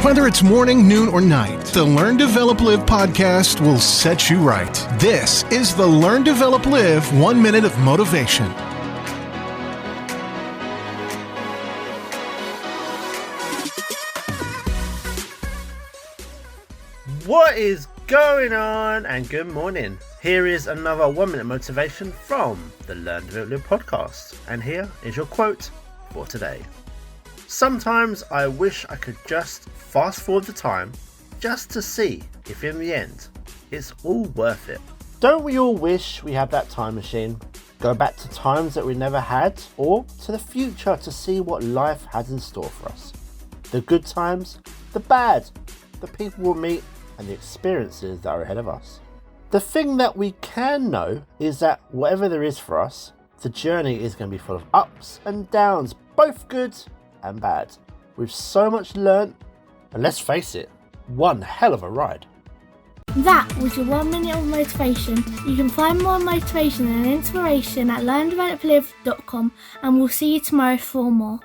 Whether it's morning, noon, or night, the Learn, Develop, Live podcast will set you right. This is the Learn, Develop, Live 1 Minute of Motivation. What is going on? And good morning. Here is another 1 minute motivation from the Learn, Develop, Live podcast. And here is your quote for today. Sometimes I wish I could just fast forward the time just to see if in the end it's all worth it. Don't we all wish we had that time machine? Go back to times that we never had, or to the future to see what life has in store for us. The good times, the bad, the people we'll meet, and the experiences that are ahead of us. The thing that we can know is that whatever there is for us, the journey is going to be full of ups and downs, both good and bad. We've so much learnt, and let's face it, one hell of a ride. That was your 1 minute of motivation. You can find more motivation and inspiration at learndeveloplive.com, and we'll see you tomorrow for more.